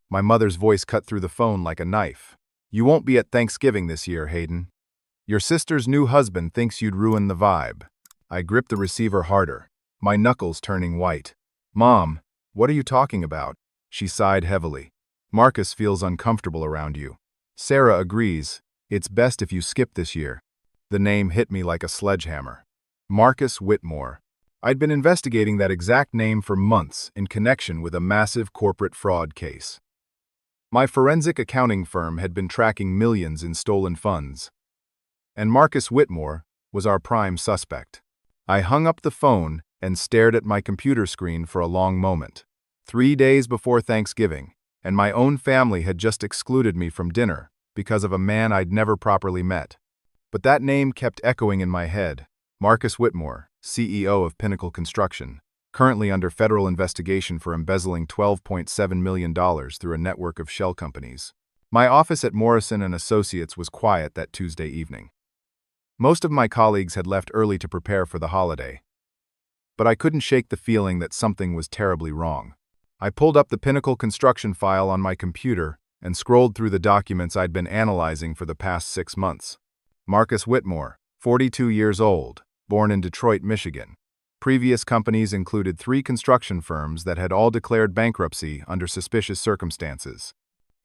My mother's voice cut through the phone like a knife. "You won't be at Thanksgiving this year, Hayden. Your sister's new husband thinks you'd ruin the vibe." I gripped the receiver harder, my knuckles turning white. "Mom, what are you talking about?" She sighed heavily. "Marcus feels uncomfortable around you. Sarah agrees. It's best if you skip this year." The name hit me like a sledgehammer. Marcus Whitmore. I'd been investigating that exact name for months in connection with a massive corporate fraud case. My forensic accounting firm had been tracking millions in stolen funds, and Marcus Whitmore was our prime suspect. I hung up the phone and stared at my computer screen for a long moment. 3 days before Thanksgiving, and my own family had just excluded me from dinner because of a man I'd never properly met. But that name kept echoing in my head. Marcus Whitmore, CEO of Pinnacle Construction, currently under federal investigation for embezzling $12.7 million through a network of shell companies. My office at Morrison & Associates was quiet that Tuesday evening. Most of my colleagues had left early to prepare for the holiday. But I couldn't shake the feeling that something was terribly wrong. I pulled up the Pinnacle Construction file on my computer and scrolled through the documents I'd been analyzing for the past 6 months. Marcus Whitmore, 42 years old, born in Detroit, Michigan. Previous companies included 3 construction firms that had all declared bankruptcy under suspicious circumstances.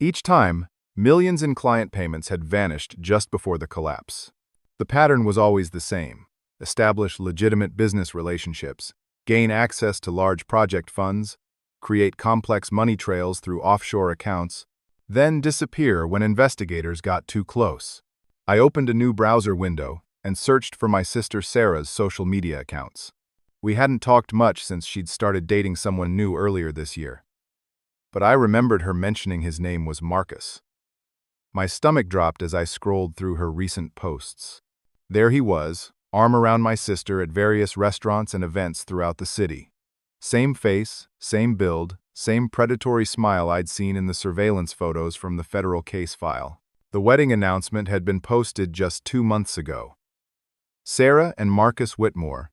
Each time, millions in client payments had vanished just before the collapse. The pattern was always the same: establish legitimate business relationships, gain access to large project funds, create complex money trails through offshore accounts, then disappear when investigators got too close. I opened a new browser window and searched for my sister Sarah's social media accounts. We hadn't talked much since she'd started dating someone new earlier this year. But I remembered her mentioning his name was Marcus. My stomach dropped as I scrolled through her recent posts. There he was, arm around my sister at various restaurants and events throughout the city. Same face, same build, same predatory smile I'd seen in the surveillance photos from the federal case file. The wedding announcement had been posted just 2 months ago. Sarah and Marcus Whitmore,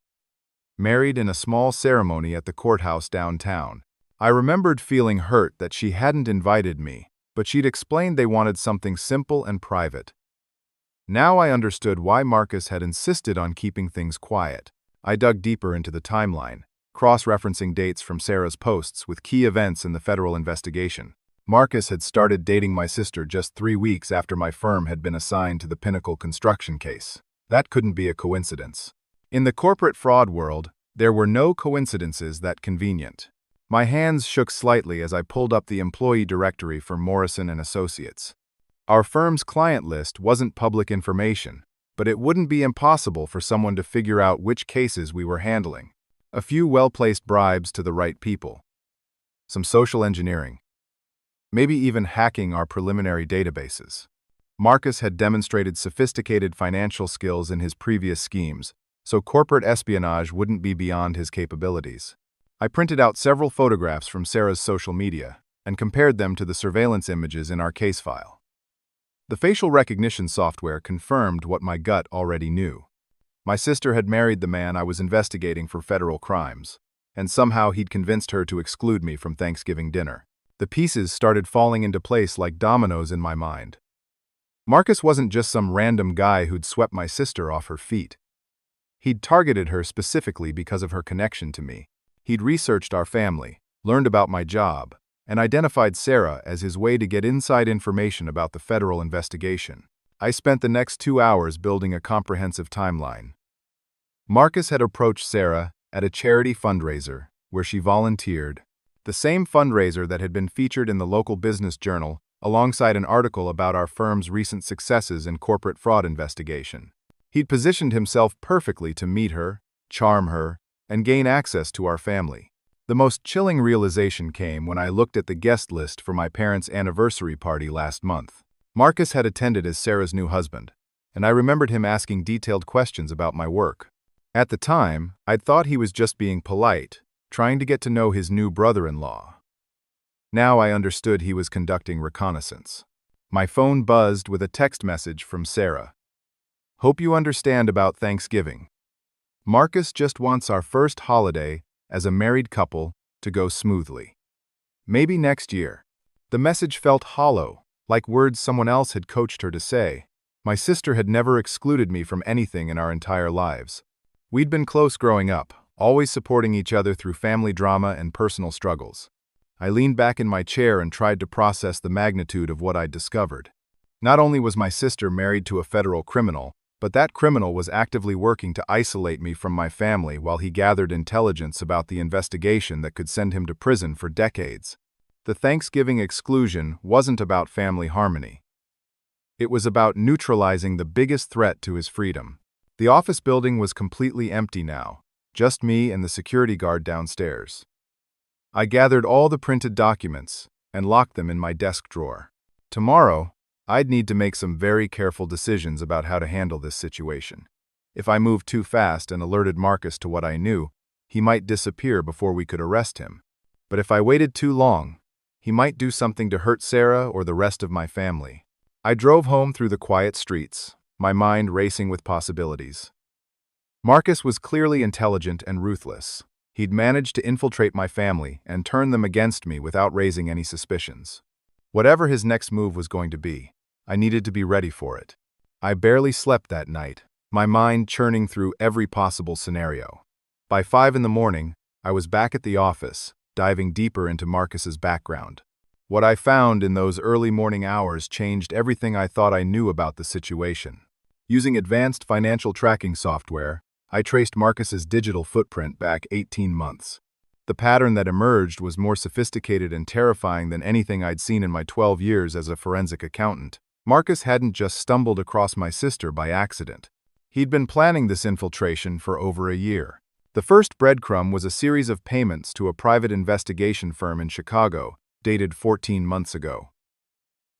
married in a small ceremony at the courthouse downtown. I remembered feeling hurt that she hadn't invited me, but she'd explained they wanted something simple and private. Now I understood why Marcus had insisted on keeping things quiet. I dug deeper into the timeline, cross-referencing dates from Sarah's posts with key events in the federal investigation. Marcus had started dating my sister just 3 weeks after my firm had been assigned to the Pinnacle Construction case. That couldn't be a coincidence. In the corporate fraud world, there were no coincidences that convenient. My hands shook slightly as I pulled up the employee directory for Morrison & Associates. Our firm's client list wasn't public information, but it wouldn't be impossible for someone to figure out which cases we were handling. A few well-placed bribes to the right people. Some social engineering. Maybe even hacking our preliminary databases. Marcus had demonstrated sophisticated financial skills in his previous schemes, so corporate espionage wouldn't be beyond his capabilities. I printed out several photographs from Sarah's social media and compared them to the surveillance images in our case file. The facial recognition software confirmed what my gut already knew. My sister had married the man I was investigating for federal crimes, and somehow he'd convinced her to exclude me from Thanksgiving dinner. The pieces started falling into place like dominoes in my mind. Marcus wasn't just some random guy who'd swept my sister off her feet. He'd targeted her specifically because of her connection to me. He'd researched our family, learned about my job, and identified Sarah as his way to get inside information about the federal investigation. I spent the next 2 hours building a comprehensive timeline. Marcus had approached Sarah at a charity fundraiser where she volunteered, the same fundraiser that had been featured in the local business journal alongside an article about our firm's recent successes in corporate fraud investigation. He'd positioned himself perfectly to meet her, charm her, and gain access to our family. The most chilling realization came when I looked at the guest list for my parents' anniversary party last month. Marcus had attended as Sarah's new husband, and I remembered him asking detailed questions about my work. At the time, I'd thought he was just being polite, trying to get to know his new brother-in-law. Now I understood he was conducting reconnaissance. My phone buzzed with a text message from Sarah. "Hope you understand about Thanksgiving. Marcus just wants our first holiday as a married couple to go smoothly. Maybe next year. The message felt hollow, like words someone else had coached her to say. My sister had never excluded me from anything in our entire lives. We'd been close growing up, always supporting each other through family drama and personal struggles. I leaned back in my chair and tried to process the magnitude of what I'd discovered. Not only was my sister married to a federal criminal, but that criminal was actively working to isolate me from my family while he gathered intelligence about the investigation that could send him to prison for decades. The Thanksgiving exclusion wasn't about family harmony. It was about neutralizing the biggest threat to his freedom. The office building was completely empty now, just me and the security guard downstairs. I gathered all the printed documents and locked them in my desk drawer. Tomorrow, I'd need to make some very careful decisions about how to handle this situation. If I moved too fast and alerted Marcus to what I knew, he might disappear before we could arrest him. But if I waited too long, he might do something to hurt Sarah or the rest of my family. I drove home through the quiet streets, my mind racing with possibilities. Marcus was clearly intelligent and ruthless. He'd managed to infiltrate my family and turn them against me without raising any suspicions. Whatever his next move was going to be, I needed to be ready for it. I barely slept that night, my mind churning through every possible scenario. By 5 in the morning, I was back at the office, diving deeper into Marcus's background. What I found in those early morning hours changed everything I thought I knew about the situation. Using advanced financial tracking software, I traced Marcus's digital footprint back 18 months. The pattern that emerged was more sophisticated and terrifying than anything I'd seen in my 12 years as a forensic accountant. Marcus hadn't just stumbled across my sister by accident. He'd been planning this infiltration for over a year. The first breadcrumb was a series of payments to a private investigation firm in Chicago, dated 14 months ago.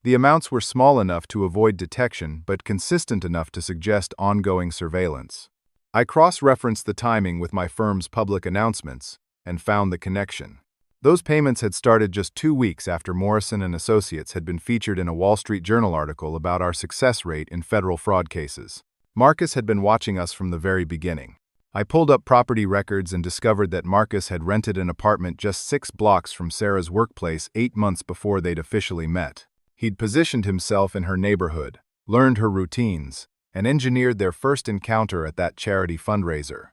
The amounts were small enough to avoid detection but consistent enough to suggest ongoing surveillance. I cross-referenced the timing with my firm's public announcements and found the connection. Those payments had started just 2 weeks after Morrison & Associates had been featured in a Wall Street Journal article about our success rate in federal fraud cases. Marcus had been watching us from the very beginning. I pulled up property records and discovered that Marcus had rented an apartment just 6 blocks from Sarah's workplace 8 months before they'd officially met. He'd positioned himself in her neighborhood, learned her routines, and engineered their first encounter at that charity fundraiser.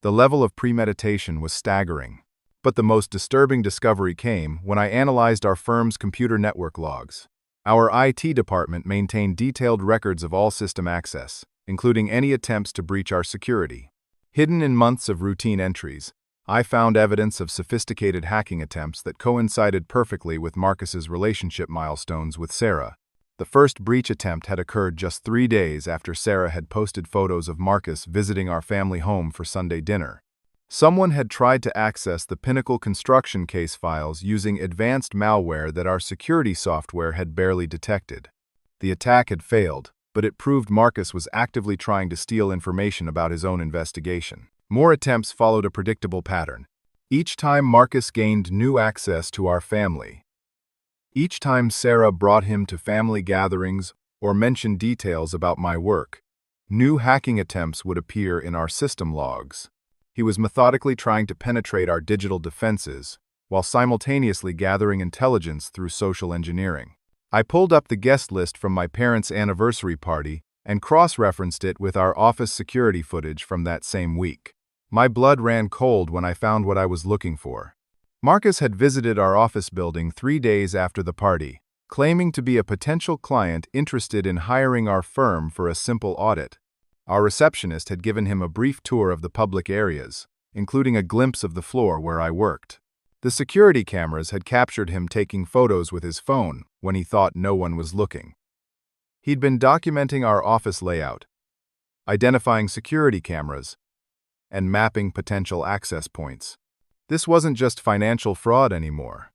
The level of premeditation was staggering. But the most disturbing discovery came when I analyzed our firm's computer network logs. Our IT department maintained detailed records of all system access, including any attempts to breach our security. Hidden in months of routine entries, I found evidence of sophisticated hacking attempts that coincided perfectly with Marcus's relationship milestones with Sarah. The first breach attempt had occurred just 3 days after Sarah had posted photos of Marcus visiting our family home for Sunday dinner. Someone had tried to access the Pinnacle construction case files using advanced malware that our security software had barely detected. The attack had failed, but it proved Marcus was actively trying to steal information about his own investigation. More attempts followed a predictable pattern. Each time Marcus gained new access to our family. Each time Sarah brought him to family gatherings or mentioned details about my work, new hacking attempts would appear in our system logs. He was methodically trying to penetrate our digital defenses, while simultaneously gathering intelligence through social engineering. I pulled up the guest list from my parents' anniversary party and cross-referenced it with our office security footage from that same week. My blood ran cold when I found what I was looking for. Marcus had visited our office building 3 days after the party, claiming to be a potential client interested in hiring our firm for a simple audit. Our receptionist had given him a brief tour of the public areas, including a glimpse of the floor where I worked. The security cameras had captured him taking photos with his phone when he thought no one was looking. He'd been documenting our office layout, identifying security cameras, and mapping potential access points. This wasn't just financial fraud anymore.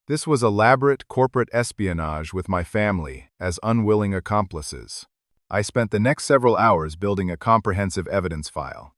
This was elaborate corporate espionage with my family as unwilling accomplices. I spent the next several hours building a comprehensive evidence file.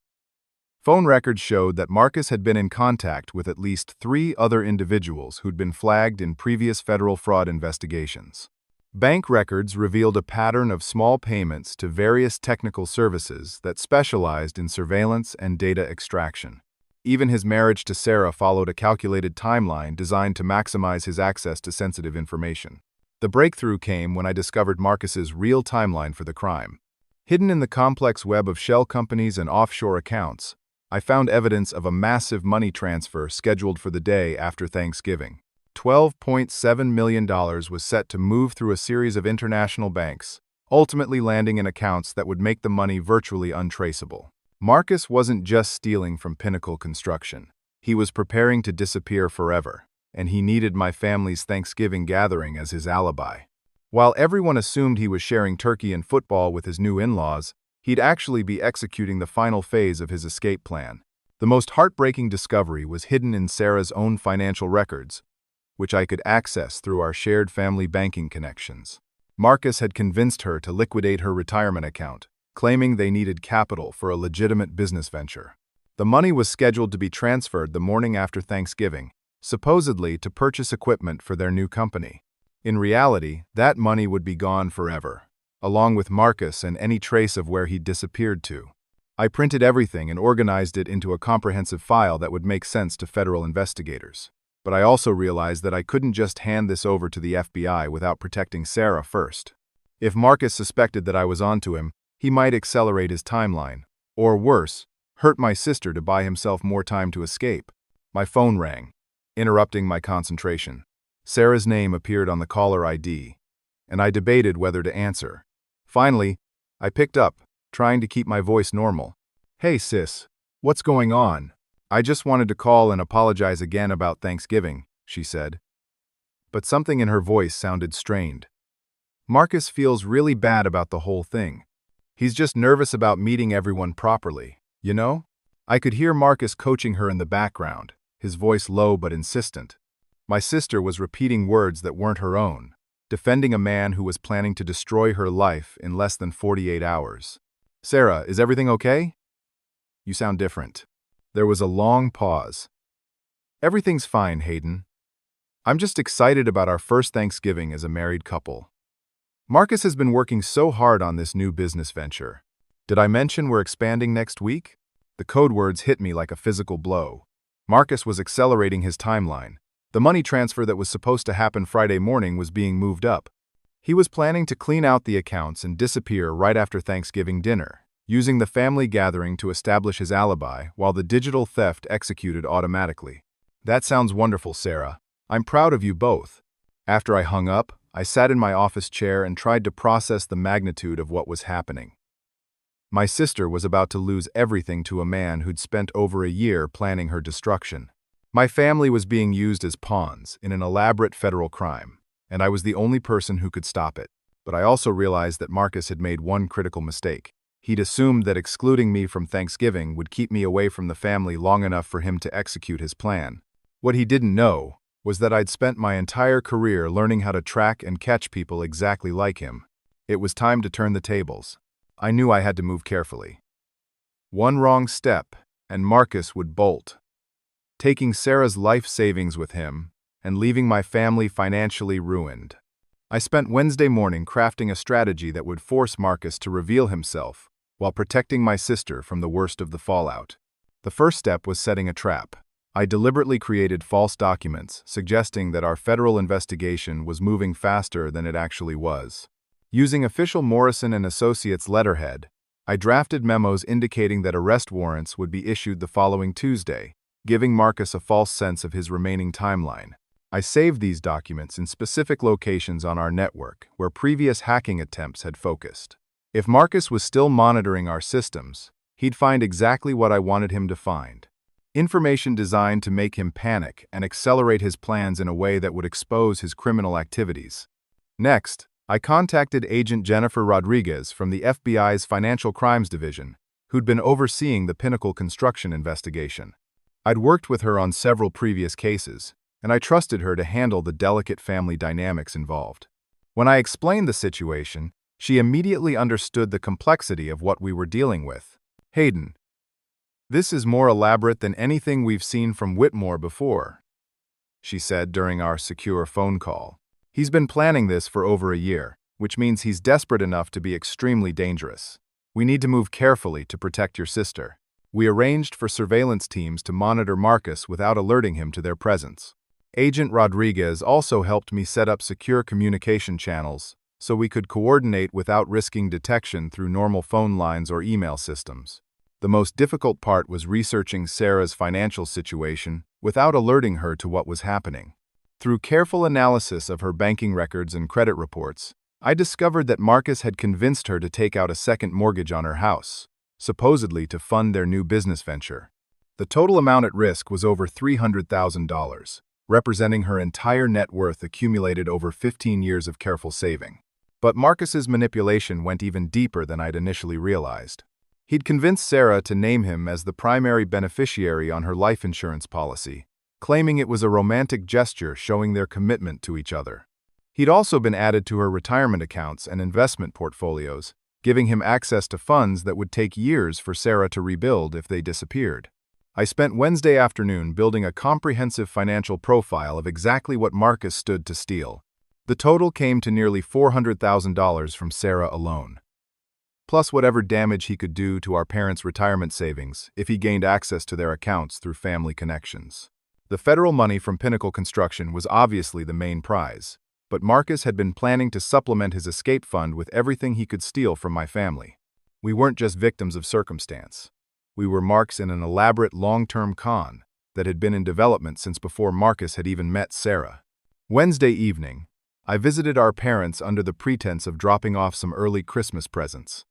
Phone records showed that Marcus had been in contact with at least 3 other individuals who'd been flagged in previous federal fraud investigations. Bank records revealed a pattern of small payments to various technical services that specialized in surveillance and data extraction. Even his marriage to Sarah followed a calculated timeline designed to maximize his access to sensitive information. The breakthrough came when I discovered Marcus's real timeline for the crime. Hidden in the complex web of shell companies and offshore accounts, I found evidence of a massive money transfer scheduled for the day after Thanksgiving. $12.7 million was set to move through a series of international banks, ultimately landing in accounts that would make the money virtually untraceable. Marcus wasn't just stealing from Pinnacle Construction. He was preparing to disappear forever, and he needed my family's Thanksgiving gathering as his alibi. While everyone assumed he was sharing turkey and football with his new in-laws, he'd actually be executing the final phase of his escape plan. The most heartbreaking discovery was hidden in Sarah's own financial records, which I could access through our shared family banking connections. Marcus had convinced her to liquidate her retirement account, claiming they needed capital for a legitimate business venture. The money was scheduled to be transferred the morning after Thanksgiving, supposedly to purchase equipment for their new company. In reality, that money would be gone forever, along with Marcus and any trace of where he'd disappeared to. I printed everything and organized it into a comprehensive file that would make sense to federal investigators. But I also realized that I couldn't just hand this over to the FBI without protecting Sarah first. If Marcus suspected that I was onto him, he might accelerate his timeline, or worse, hurt my sister to buy himself more time to escape. My phone rang, interrupting my concentration. Sarah's name appeared on the caller ID, and I debated whether to answer. Finally, I picked up, trying to keep my voice normal. "Hey sis, what's going on? I just wanted to call and apologize again about Thanksgiving," she said. But something in her voice sounded strained. "Marcus feels really bad about the whole thing. He's just nervous about meeting everyone properly, you know?" I could hear Marcus coaching her in the background, his voice low but insistent. My sister was repeating words that weren't her own, defending a man who was planning to destroy her life in less than 48 hours. "Sarah, is everything okay? You sound different." There was a long pause. "Everything's fine, Hayden. I'm just excited about our first Thanksgiving as a married couple. Marcus has been working so hard on this new business venture. Did I mention we're expanding next week?" The code words hit me like a physical blow. Marcus was accelerating his timeline. The money transfer that was supposed to happen Friday morning was being moved up. He was planning to clean out the accounts and disappear right after Thanksgiving dinner, using the family gathering to establish his alibi while the digital theft executed automatically. "That sounds wonderful, Sarah. I'm proud of you both." After I hung up, I sat in my office chair and tried to process the magnitude of what was happening. My sister was about to lose everything to a man who'd spent over a year planning her destruction. My family was being used as pawns in an elaborate federal crime, and I was the only person who could stop it. But I also realized that Marcus had made one critical mistake. He'd assumed that excluding me from Thanksgiving would keep me away from the family long enough for him to execute his plan. What he didn't know was that I'd spent my entire career learning how to track and catch people exactly like him. It was time to turn the tables. I knew I had to move carefully. One wrong step, and Marcus would bolt, taking Sarah's life savings with him and leaving my family financially ruined. I spent Wednesday morning crafting a strategy that would force Marcus to reveal himself while protecting my sister from the worst of the fallout. The first step was setting a trap. I deliberately created false documents suggesting that our federal investigation was moving faster than it actually was. Using official Morrison & Associates letterhead, I drafted memos indicating that arrest warrants would be issued the following Tuesday, giving Marcus a false sense of his remaining timeline. I saved these documents in specific locations on our network where previous hacking attempts had focused. If Marcus was still monitoring our systems, he'd find exactly what I wanted him to find. Information designed to make him panic and accelerate his plans in a way that would expose his criminal activities. Next, I contacted Agent Jennifer Rodriguez from the FBI's Financial Crimes Division, who'd been overseeing the Pinnacle construction investigation. I'd worked with her on several previous cases, and I trusted her to handle the delicate family dynamics involved. When I explained the situation, she immediately understood the complexity of what we were dealing with. "Hayden, this is more elaborate than anything we've seen from Whitmore before," she said during our secure phone call. "He's been planning this for over a year, which means he's desperate enough to be extremely dangerous. We need to move carefully to protect your sister." We arranged for surveillance teams to monitor Marcus without alerting him to their presence. Agent Rodriguez also helped me set up secure communication channels so we could coordinate without risking detection through normal phone lines or email systems. The most difficult part was researching Sarah's financial situation without alerting her to what was happening. Through careful analysis of her banking records and credit reports, I discovered that Marcus had convinced her to take out a second mortgage on her house, supposedly to fund their new business venture. The total amount at risk was over $300,000, representing her entire net worth accumulated over 15 years of careful saving. But Marcus's manipulation went even deeper than I'd initially realized. He'd convinced Sarah to name him as the primary beneficiary on her life insurance policy, claiming it was a romantic gesture showing their commitment to each other. He'd also been added to her retirement accounts and investment portfolios, giving him access to funds that would take years for Sarah to rebuild if they disappeared. I spent Wednesday afternoon building a comprehensive financial profile of exactly what Marcus stood to steal. The total came to nearly $400,000 from Sarah alone, plus whatever damage he could do to our parents' retirement savings if he gained access to their accounts through family connections. The federal money from Pinnacle Construction was obviously the main prize, but Marcus had been planning to supplement his escape fund with everything he could steal from my family. We weren't just victims of circumstance. We were marks in an elaborate long-term con that had been in development since before Marcus had even met Sarah. Wednesday evening, I visited our parents under the pretense of dropping off some early Christmas presents.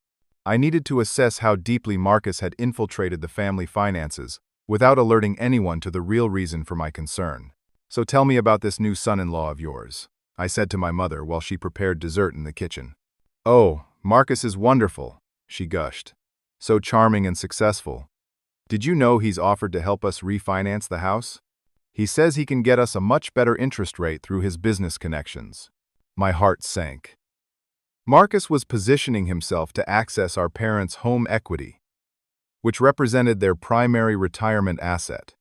I needed to assess how deeply Marcus had infiltrated the family finances without alerting anyone to the real reason for my concern. "So tell me about this new son-in-law of yours," I said to my mother while she prepared dessert in the kitchen. "Oh, Marcus is wonderful," she gushed. "So charming and successful. Did you know he's offered to help us refinance the house? He says he can get us a much better interest rate through his business connections." My heart sank. Marcus was positioning himself to access our parents' home equity, which represented their primary retirement asset.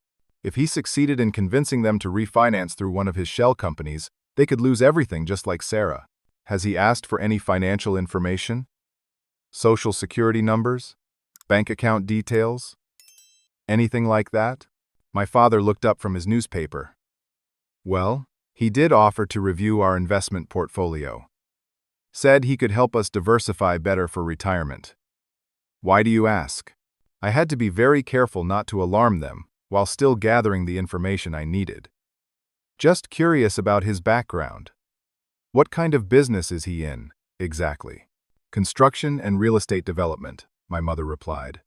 If he succeeded in convincing them to refinance through one of his shell companies, they could lose everything just like Sarah. Has he asked for any financial information? Social security numbers? Bank account details? Anything like that? My father looked up from his newspaper. Well, he did offer to review our investment portfolio. Said he could help us diversify better for retirement. Why do you ask? I had to be very careful not to alarm them while still gathering the information I needed. Just curious about his background. What kind of business is he in, exactly? Construction and real estate development, my mother replied.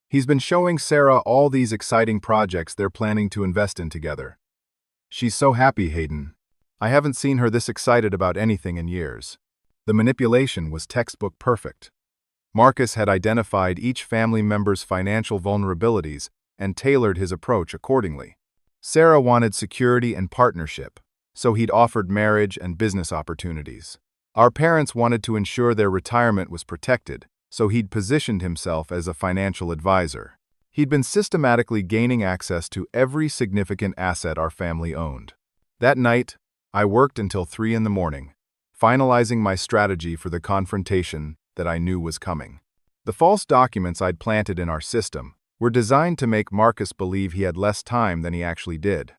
He's been showing Sarah all these exciting projects they're planning to invest in together. She's so happy, Hayden. I haven't seen her this excited about anything in years. The manipulation was textbook perfect. Marcus had identified each family member's financial vulnerabilities and tailored his approach accordingly. Sarah wanted security and partnership, so he'd offered marriage and business opportunities. Our parents wanted to ensure their retirement was protected, so he'd positioned himself as a financial advisor. He'd been systematically gaining access to every significant asset our family owned. That night, I worked until 3 in the morning, finalizing my strategy for the confrontation that I knew was coming. The false documents I'd planted in our system were designed to make Marcus believe he had less time than he actually did.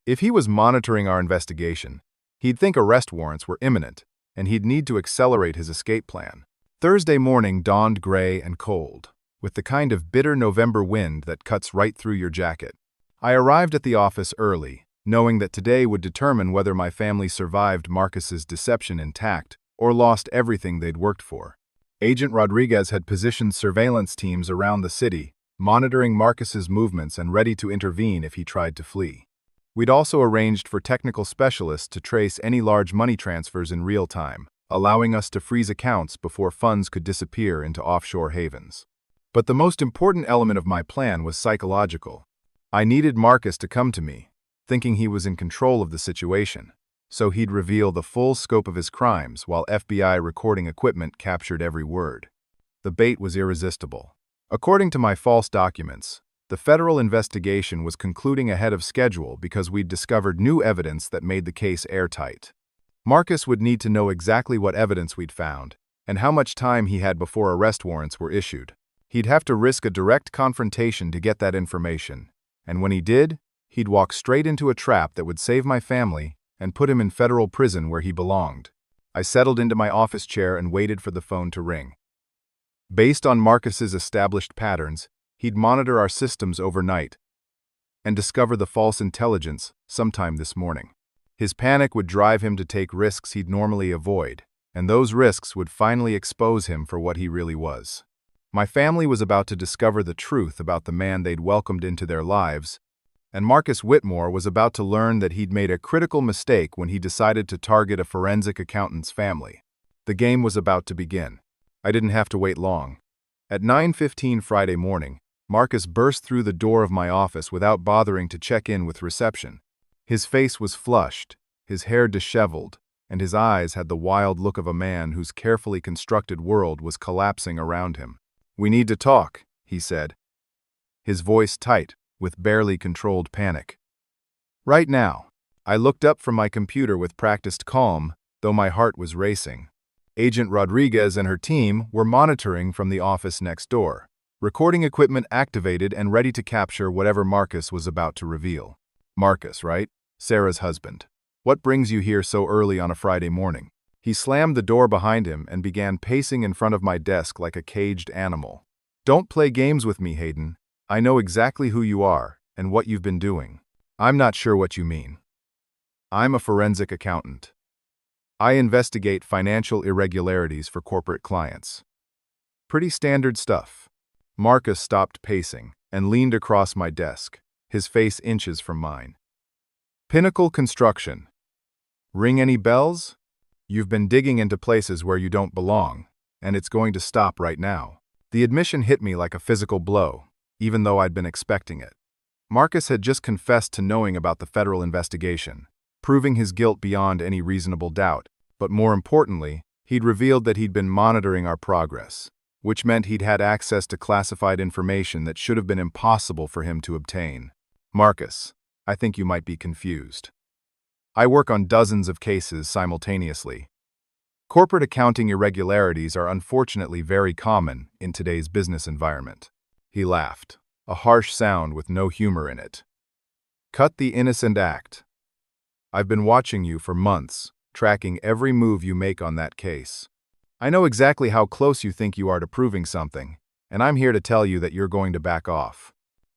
If he was monitoring our investigation, he'd think arrest warrants were imminent, and he'd need to accelerate his escape plan. Thursday morning dawned gray and cold, with the kind of bitter November wind that cuts right through your jacket. I arrived at the office early, knowing that today would determine whether my family survived Marcus's deception intact or lost everything they'd worked for. Agent Rodriguez had positioned surveillance teams around the city, monitoring Marcus's movements and ready to intervene if he tried to flee. We'd also arranged for technical specialists to trace any large money transfers in real time, allowing us to freeze accounts before funds could disappear into offshore havens. But the most important element of my plan was psychological. I needed Marcus to come to me, thinking he was in control of the situation, so he'd reveal the full scope of his crimes while FBI recording equipment captured every word. The bait was irresistible. According to my false documents, the federal investigation was concluding ahead of schedule because we'd discovered new evidence that made the case airtight. Marcus would need to know exactly what evidence we'd found and how much time he had before arrest warrants were issued. He'd have to risk a direct confrontation to get that information, and when he did, he'd walk straight into a trap that would save my family and put him in federal prison where he belonged. I settled into my office chair and waited for the phone to ring. Based on Marcus's established patterns, he'd monitor our systems overnight and discover the false intelligence sometime this morning. His panic would drive him to take risks he'd normally avoid, and those risks would finally expose him for what he really was. My family was about to discover the truth about the man they'd welcomed into their lives, and Marcus Whitmore was about to learn that he'd made a critical mistake when he decided to target a forensic accountant's family. The game was about to begin. I didn't have to wait long. At 9:15 Friday morning, Marcus burst through the door of my office without bothering to check in with reception. His face was flushed, his hair disheveled, and his eyes had the wild look of a man whose carefully constructed world was collapsing around him. "We need to talk," he said, his voice tight with barely controlled panic. "Right now." I looked up from my computer with practiced calm, though my heart was racing. Agent Rodriguez and her team were monitoring from the office next door, recording equipment activated and ready to capture whatever Marcus was about to reveal. Marcus, right? Sarah's husband. What brings you here so early on a Friday morning? He slammed the door behind him and began pacing in front of my desk like a caged animal. "Don't play games with me, Hayden. I know exactly who you are and what you've been doing." "I'm not sure what you mean." "I'm a forensic accountant. I investigate financial irregularities for corporate clients." "Pretty standard stuff." Marcus stopped pacing and leaned across my desk, his face inches from mine. "Pinnacle Construction. Ring any bells? You've been digging into places where you don't belong, and it's going to stop right now." The admission hit me like a physical blow, even though I'd been expecting it. Marcus had just confessed to knowing about the federal investigation, proving his guilt beyond any reasonable doubt, but more importantly, he'd revealed that he'd been monitoring our progress, which meant he'd had access to classified information that should have been impossible for him to obtain. "Marcus, I think you might be confused. I work on dozens of cases simultaneously. Corporate accounting irregularities are unfortunately very common in today's business environment." He laughed, a harsh sound with no humor in it. "Cut the innocent act. I've been watching you for months, tracking every move you make on that case. I know exactly how close you think you are to proving something, and I'm here to tell you that you're going to back off."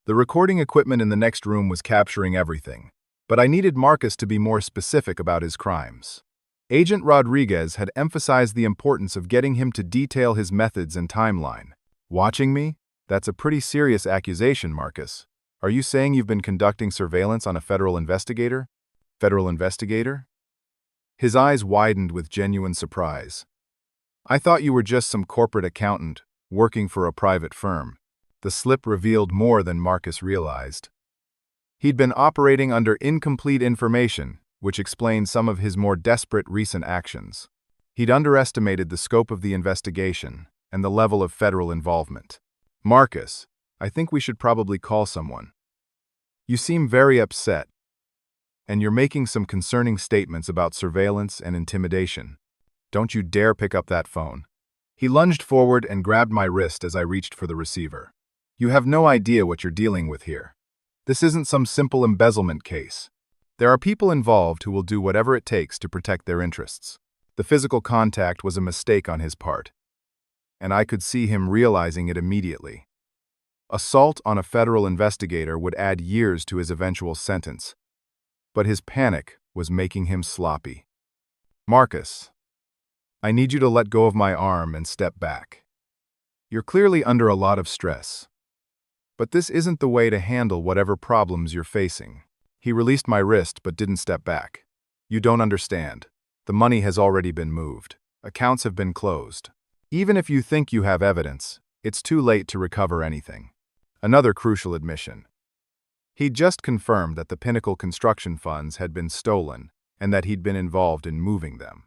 The recording equipment in the next room was capturing everything, but I needed Marcus to be more specific about his crimes. Agent Rodriguez had emphasized the importance of getting him to detail his methods and timeline. "Watching me? That's a pretty serious accusation, Marcus. Are you saying you've been conducting surveillance on a federal investigator?" "Federal investigator?" His eyes widened with genuine surprise. "I thought you were just some corporate accountant working for a private firm." The slip revealed more than Marcus realized. He'd been operating under incomplete information, which explained some of his more desperate recent actions. He'd underestimated the scope of the investigation and the level of federal involvement. "Marcus, I think we should probably call someone. You seem very upset, and you're making some concerning statements about surveillance and intimidation. Don't you dare pick up that phone." He lunged forward and grabbed my wrist as I reached for the receiver. "You have no idea what you're dealing with here. This isn't some simple embezzlement case. There are people involved who will do whatever it takes to protect their interests." The physical contact was a mistake on his part, and I could see him realizing it immediately. Assault on a federal investigator would add years to his eventual sentence, but his panic was making him sloppy. "Marcus, I need you to let go of my arm and step back. You're clearly under a lot of stress, but this isn't the way to handle whatever problems you're facing." He released my wrist but didn't step back. "You don't understand. The money has already been moved. Accounts have been closed. Even if you think you have evidence, it's too late to recover anything." Another crucial admission. He'd just confirmed that the Pinnacle construction funds had been stolen and that he'd been involved in moving them.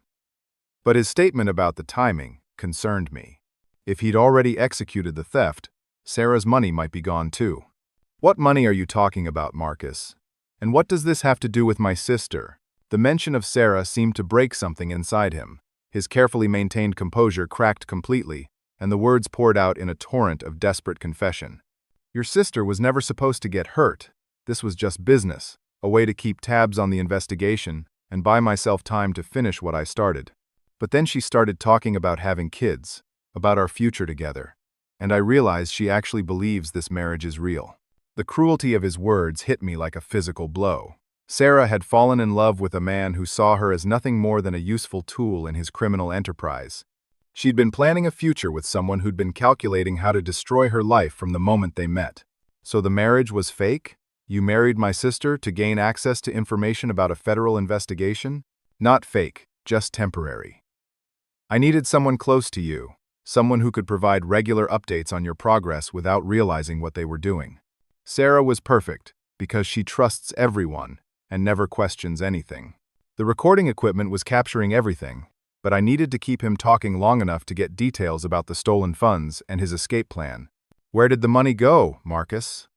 But his statement about the timing concerned me. If he'd already executed the theft, Sarah's money might be gone too. "What money are you talking about, Marcus? And what does this have to do with my sister?" The mention of Sarah seemed to break something inside him. His carefully maintained composure cracked completely, and the words poured out in a torrent of desperate confession. Your sister was never supposed to get hurt. This was just business, a way to keep tabs on the investigation and buy myself time to finish what I started. But then she started talking about having kids, about our future together, and I realized she actually believes this marriage is real. The cruelty of his words hit me like a physical blow. Sarah had fallen in love with a man who saw her as nothing more than a useful tool in his criminal enterprise. She'd been planning a future with someone who'd been calculating how to destroy her life from the moment they met. So the marriage was fake? You married my sister to gain access to information about a federal investigation? Not fake, just temporary. I needed someone close to you, someone who could provide regular updates on your progress without realizing what they were doing. Sarah was perfect because she trusts everyone and never questions anything. The recording equipment was capturing everything, but I needed to keep him talking long enough to get details about the stolen funds and his escape plan. Where did the money go, Marcus?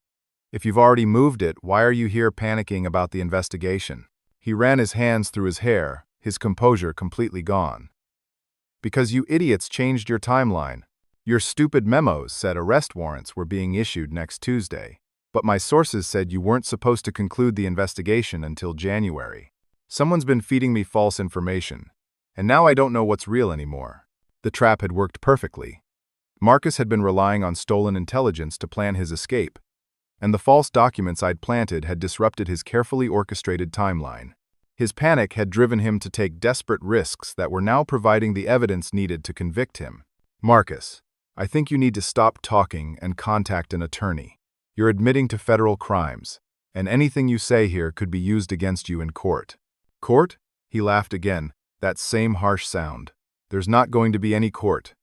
If you've already moved it, why are you here panicking about the investigation? He ran his hands through his hair, his composure completely gone. Because you idiots changed your timeline. Your stupid memos said arrest warrants were being issued next Tuesday, but my sources said you weren't supposed to conclude the investigation until January. Someone's been feeding me false information, and now I don't know what's real anymore. The trap had worked perfectly. Marcus had been relying on stolen intelligence to plan his escape, and the false documents I'd planted had disrupted his carefully orchestrated timeline. His panic had driven him to take desperate risks that were now providing the evidence needed to convict him. Marcus, I think you need to stop talking and contact an attorney. You're admitting to federal crimes, and anything you say here could be used against you in court. Court? He laughed again, that same harsh sound. There's not going to be any court.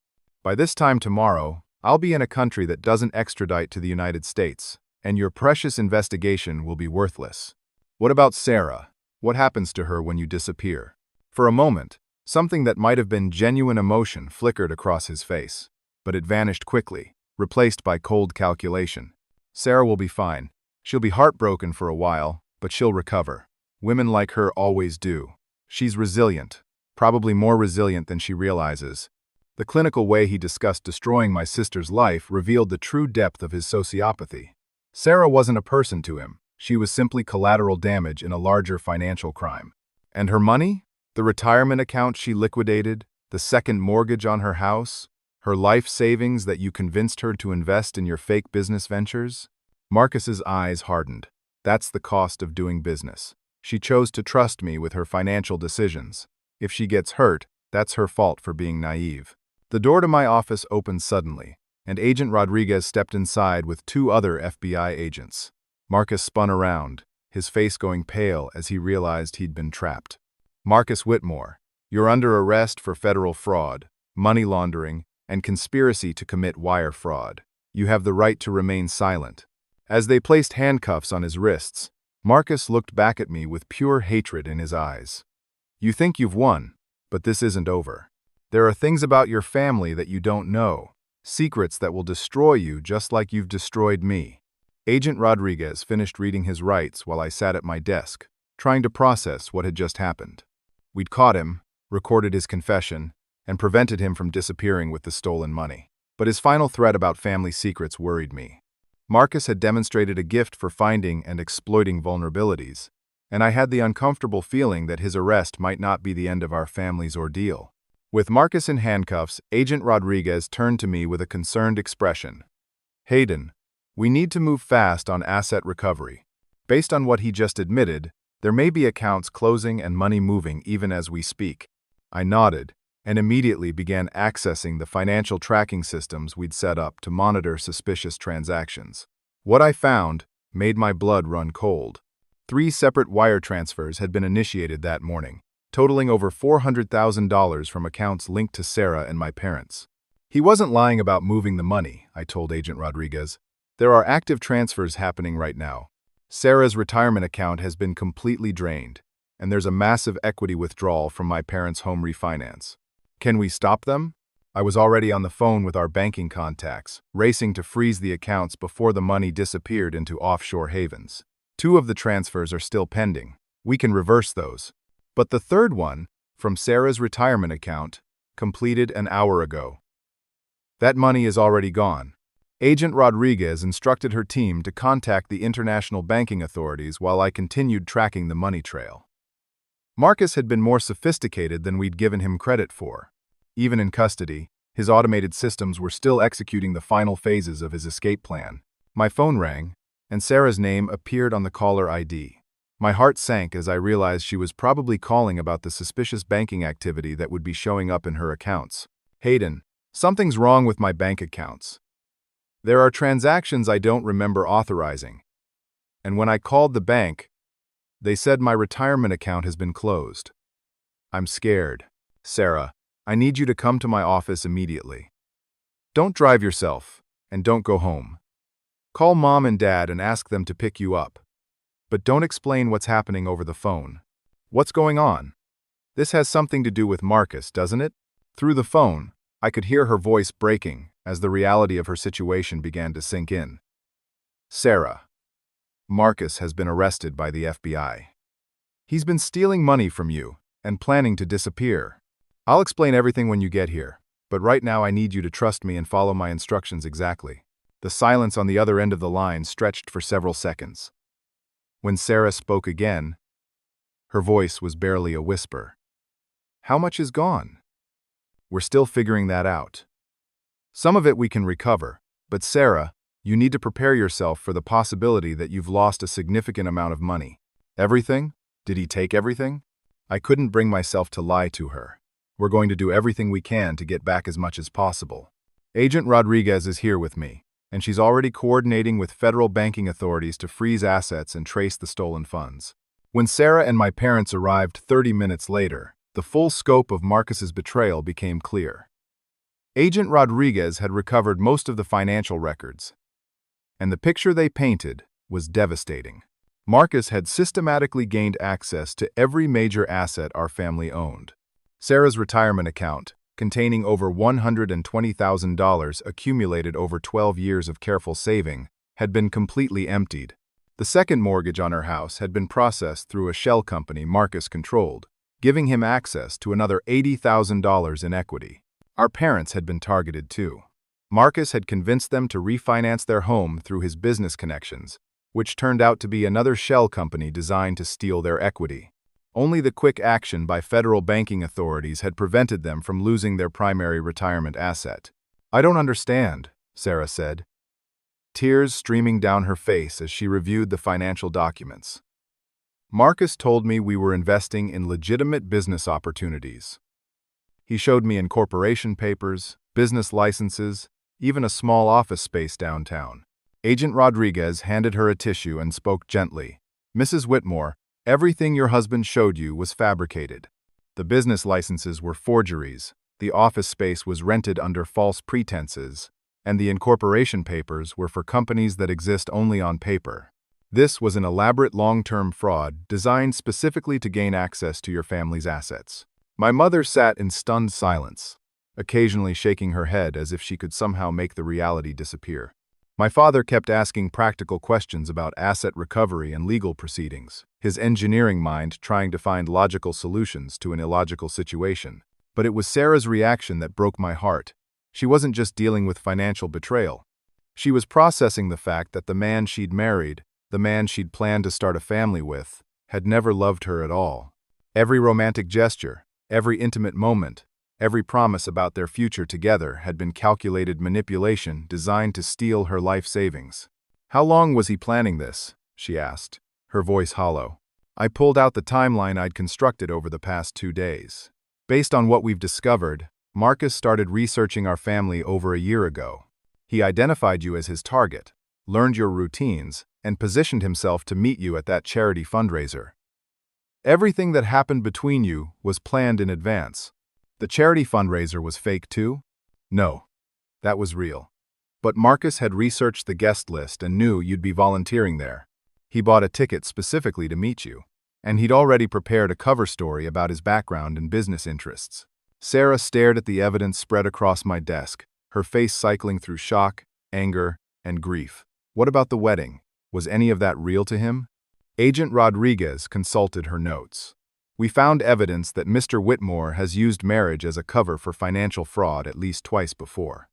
By this time tomorrow, I'll be in a country that doesn't extradite to the United States, and your precious investigation will be worthless. What about Sarah? What happens to her when you disappear? For a moment, something that might have been genuine emotion flickered across his face, but it vanished quickly, replaced by cold calculation. Sarah will be fine. She'll be heartbroken for a while, but she'll recover. Women like her always do. She's resilient, probably more resilient than she realizes. The clinical way he discussed destroying my sister's life revealed the true depth of his sociopathy. Sarah wasn't a person to him. She was simply collateral damage in a larger financial crime. And her money? The retirement account she liquidated, the second mortgage on her house, her life savings that you convinced her to invest in your fake business ventures? Marcus's eyes hardened. That's the cost of doing business. She chose to trust me with her financial decisions. If she gets hurt, that's her fault for being naive. The door to my office opened suddenly, and Agent Rodriguez stepped inside with 2 other FBI agents. Marcus spun around, his face going pale as he realized he'd been trapped. Marcus Whitmore, you're under arrest for federal fraud, money laundering, and conspiracy to commit wire fraud. You have the right to remain silent. As they placed handcuffs on his wrists, Marcus looked back at me with pure hatred in his eyes. You think you've won, but this isn't over. There are things about your family that you don't know, secrets that will destroy you just like you've destroyed me. Agent Rodriguez finished reading his rights while I sat at my desk, trying to process what had just happened. We'd caught him, recorded his confession, and prevented him from disappearing with the stolen money. But his final threat about family secrets worried me. Marcus had demonstrated a gift for finding and exploiting vulnerabilities, and I had the uncomfortable feeling that his arrest might not be the end of our family's ordeal. With Marcus in handcuffs, Agent Rodriguez turned to me with a concerned expression. Hayden, we need to move fast on asset recovery. Based on what he just admitted, there may be accounts closing and money moving even as we speak. I nodded and immediately began accessing the financial tracking systems we'd set up to monitor suspicious transactions. What I found made my blood run cold. 3 separate wire transfers had been initiated that morning, totaling over $400,000 from accounts linked to Sarah and my parents. He wasn't lying about moving the money, I told Agent Rodriguez. There are active transfers happening right now. Sarah's retirement account has been completely drained, and there's a massive equity withdrawal from my parents' home refinance. Can we stop them? I was already on the phone with our banking contacts, racing to freeze the accounts before the money disappeared into offshore havens. 2 of the transfers are still pending. We can reverse those. But the third one, from Sarah's retirement account, completed an hour ago. That money is already gone. Agent Rodriguez instructed her team to contact the international banking authorities while I continued tracking the money trail. Marcus had been more sophisticated than we'd given him credit for. Even in custody, his automated systems were still executing the final phases of his escape plan. My phone rang, and Sarah's name appeared on the caller ID. My heart sank as I realized she was probably calling about the suspicious banking activity that would be showing up in her accounts. Hayden, something's wrong with my bank accounts. There are transactions I don't remember authorizing. And when I called the bank, they said my retirement account has been closed. I'm scared. Sarah, I need you to come to my office immediately. Don't drive yourself, and don't go home. Call Mom and Dad and ask them to pick you up. But don't explain what's happening over the phone. What's going on? This has something to do with Marcus, doesn't it? Through the phone, I could hear her voice breaking as the reality of her situation began to sink in. Sarah, Marcus has been arrested by the FBI. He's been stealing money from you and planning to disappear. I'll explain everything when you get here, but right now I need you to trust me and follow my instructions exactly. The silence on the other end of the line stretched for several seconds. When Sarah spoke again, her voice was barely a whisper. How much is gone? We're still figuring that out. Some of it we can recover, but Sarah, you need to prepare yourself for the possibility that you've lost a significant amount of money. Everything? Did he take everything? I couldn't bring myself to lie to her. We're going to do everything we can to get back as much as possible. Agent Rodriguez is here with me, and she's already coordinating with federal banking authorities to freeze assets and trace the stolen funds. When Sarah and my parents arrived 30 minutes later, the full scope of Marcus's betrayal became clear. Agent Rodriguez had recovered most of the financial records, and the picture they painted was devastating. Marcus had systematically gained access to every major asset our family owned. Sarah's retirement account, containing over $120,000 accumulated over 12 years of careful saving, had been completely emptied. The second mortgage on her house had been processed through a shell company Marcus controlled, giving him access to another $80,000 in equity. Our parents had been targeted too. Marcus had convinced them to refinance their home through his business connections, which turned out to be another shell company designed to steal their equity. Only the quick action by federal banking authorities had prevented them from losing their primary retirement asset. I don't understand, Sarah said, tears streaming down her face as she reviewed the financial documents. Marcus told me we were investing in legitimate business opportunities. He showed me incorporation papers, business licenses, even a small office space downtown. Agent Rodriguez handed her a tissue and spoke gently. Mrs. Whitmore, everything your husband showed you was fabricated. The business licenses were forgeries, the office space was rented under false pretenses, and the incorporation papers were for companies that exist only on paper. This was an elaborate long-term fraud designed specifically to gain access to your family's assets. My mother sat in stunned silence, occasionally shaking her head as if she could somehow make the reality disappear. My father kept asking practical questions about asset recovery and legal proceedings, his engineering mind trying to find logical solutions to an illogical situation. But it was Sarah's reaction that broke my heart. She wasn't just dealing with financial betrayal. She was processing the fact that the man she'd married, the man she'd planned to start a family with, had never loved her at all. Every romantic gesture, every intimate moment, every promise about their future together had been calculated manipulation designed to steal her life savings. How long was he planning this? She asked, her voice hollow. I pulled out the timeline I'd constructed over the past 2 days. Based on what we've discovered, Marcus started researching our family over a year ago. He identified you as his target, learned your routines, and positioned himself to meet you at that charity fundraiser. Everything that happened between you was planned in advance. The charity fundraiser was fake too? No, that was real. But Marcus had researched the guest list and knew you'd be volunteering there. He bought a ticket specifically to meet you, and he'd already prepared a cover story about his background and business interests. Sarah stared at the evidence spread across my desk, her face cycling through shock, anger, and grief. What about the wedding? Was any of that real to him? Agent Rodriguez consulted her notes. We found evidence that Mr. Whitmore has used marriage as a cover for financial fraud at least twice before.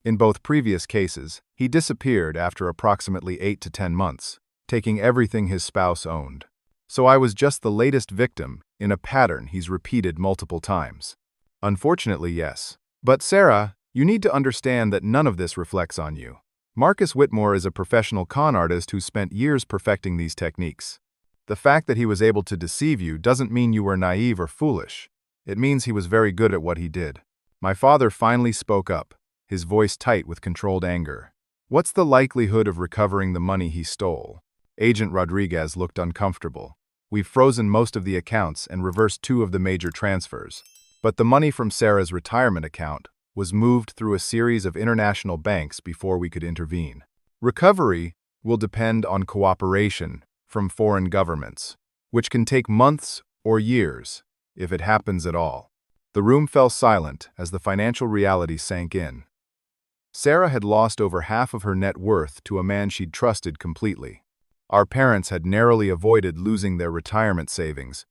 In both previous cases, he disappeared after approximately 8 to 10 months, taking everything his spouse owned. So I was just the latest victim in a pattern he's repeated multiple times. Unfortunately, yes. But Sarah, you need to understand that none of this reflects on you. Marcus Whitmore is a professional con artist who spent years perfecting these techniques. The fact that he was able to deceive you doesn't mean you were naive or foolish. It means he was very good at what he did. My father finally spoke up, his voice tight with controlled anger. What's the likelihood of recovering the money he stole? Agent Rodriguez looked uncomfortable. We've frozen most of the accounts and reversed 2 of the major transfers. But the money from Sarah's retirement account was moved through a series of international banks before we could intervene. Recovery will depend on cooperation from foreign governments, which can take months or years, if it happens at all. The room fell silent as the financial reality sank in. Sarah had lost over half of her net worth to a man she'd trusted completely. Our parents had narrowly avoided losing their retirement savings,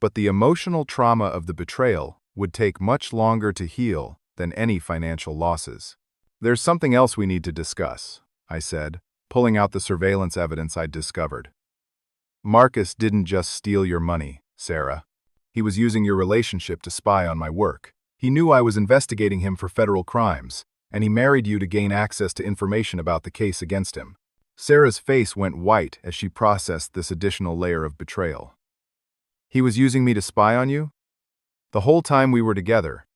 but the emotional trauma of the betrayal would take much longer to heal than any financial losses. There's something else we need to discuss, I said, pulling out the surveillance evidence I'd discovered. Marcus didn't just steal your money, Sarah. He was using your relationship to spy on my work. He knew I was investigating him for federal crimes, and he married you to gain access to information about the case against him. Sarah's face went white as she processed this additional layer of betrayal. He was using me to spy on you? The whole time we were together.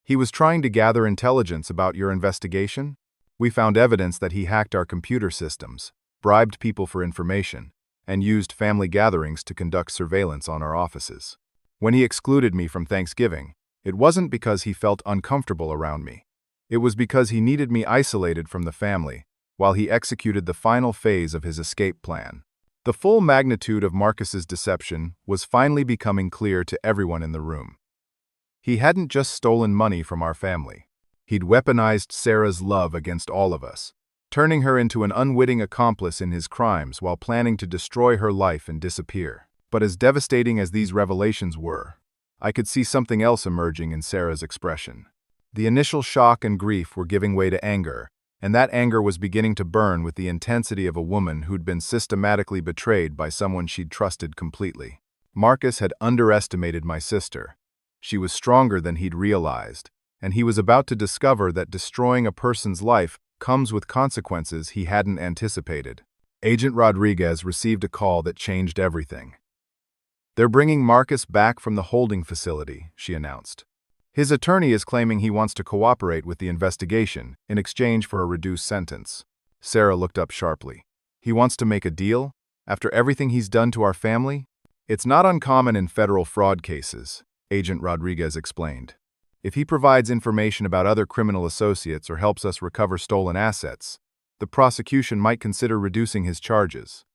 He was trying to gather intelligence about your investigation? We found evidence that he hacked our computer systems, bribed people for information, and used family gatherings to conduct surveillance on our offices. When he excluded me from Thanksgiving, it wasn't because he felt uncomfortable around me. It was because he needed me isolated from the family while he executed the final phase of his escape plan. The full magnitude of Marcus's deception was finally becoming clear to everyone in the room. He hadn't just stolen money from our family. He'd weaponized Sarah's love against all of us, turning her into an unwitting accomplice in his crimes while planning to destroy her life and disappear. But as devastating as these revelations were, I could see something else emerging in Sarah's expression. The initial shock and grief were giving way to anger, and that anger was beginning to burn with the intensity of a woman who'd been systematically betrayed by someone she'd trusted completely. Marcus had underestimated my sister. She was stronger than he'd realized, and he was about to discover that destroying a person's life comes with consequences he hadn't anticipated. Agent Rodriguez received a call that changed everything. They're bringing Marcus back from the holding facility, she announced. His attorney is claiming he wants to cooperate with the investigation in exchange for a reduced sentence. Sarah looked up sharply. He wants to make a deal? After everything he's done to our family? It's not uncommon in federal fraud cases, Agent Rodriguez explained. If he provides information about other criminal associates or helps us recover stolen assets, the prosecution might consider reducing his charges.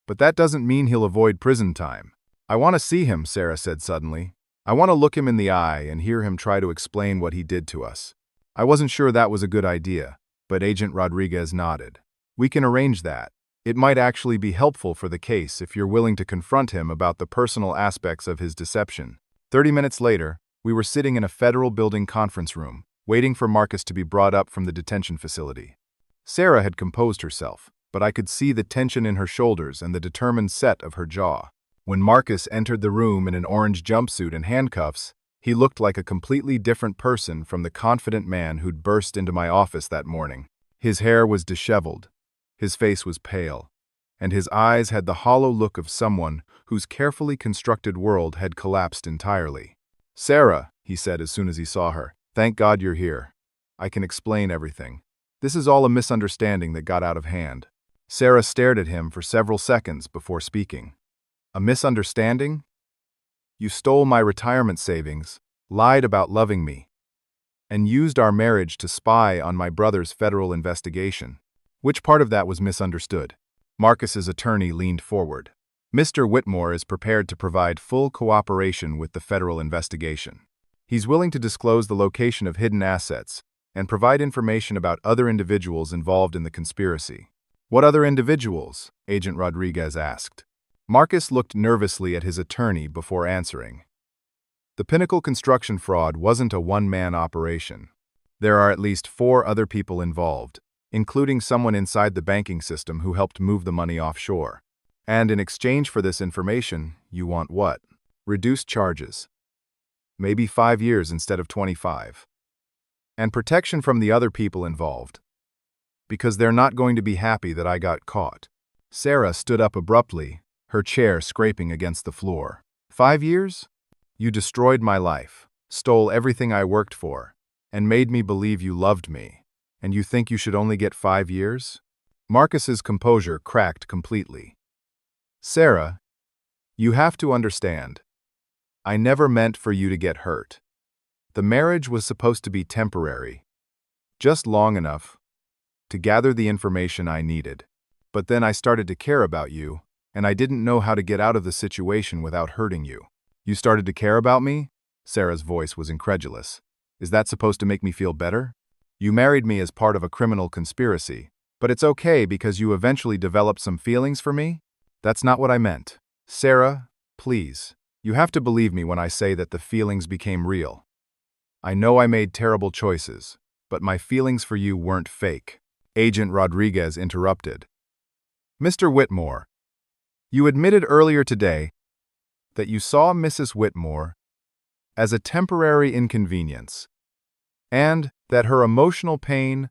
But that doesn't mean he'll avoid prison time. I want to see him, Sarah said suddenly. I want to look him in the eye and hear him try to explain what he did to us. I wasn't sure that was a good idea, but Agent Rodriguez nodded. We can arrange that. It might actually be helpful for the case if you're willing to confront him about the personal aspects of his deception. 30 minutes later, we were sitting in a federal building conference room, waiting for Marcus to be brought up from the detention facility. Sarah had composed herself, but I could see the tension in her shoulders and the determined set of her jaw. When Marcus entered the room in an orange jumpsuit and handcuffs, he looked like a completely different person from the confident man who'd burst into my office that morning. His hair was disheveled, his face was pale, and his eyes had the hollow look of someone whose carefully constructed world had collapsed entirely. "Sarah," he said as soon as he saw her, "thank God you're here. I can explain everything. This is all a misunderstanding that got out of hand." Sarah stared at him for several seconds before speaking. "A misunderstanding? You stole my retirement savings, lied about loving me, and used our marriage to spy on my brother's federal investigation. Which part of that was misunderstood?" Marcus's attorney leaned forward. "Mr. Whitmore is prepared to provide full cooperation with the federal investigation. He's willing to disclose the location of hidden assets and provide information about other individuals involved in the conspiracy." "What other individuals?" Agent Rodriguez asked. Marcus looked nervously at his attorney before answering. The Pinnacle construction fraud wasn't a one-man operation. There are at least 4 other people involved, including someone inside the banking system who helped move the money offshore. And in exchange for this information, you want what? Reduced charges. Maybe 5 years instead of 25. And protection from the other people involved. Because they're not going to be happy that I got caught. Sarah stood up abruptly, her chair scraping against the floor. 5 years? You destroyed my life, stole everything I worked for, and made me believe you loved me. And you think you should only get 5 years? Marcus's composure cracked completely. Sarah, you have to understand. I never meant for you to get hurt. The marriage was supposed to be temporary. Just long enough to gather the information I needed. But then I started to care about you, and I didn't know how to get out of the situation without hurting you. You started to care about me? Sarah's voice was incredulous. Is that supposed to make me feel better? You married me as part of a criminal conspiracy, but it's okay because you eventually developed some feelings for me? That's not what I meant. Sarah, please. You have to believe me when I say that the feelings became real. I know I made terrible choices, but my feelings for you weren't fake. Agent Rodriguez interrupted. Mr. Whitmore, you admitted earlier today that you saw Mrs. Whitmore as a temporary inconvenience, and that her emotional pain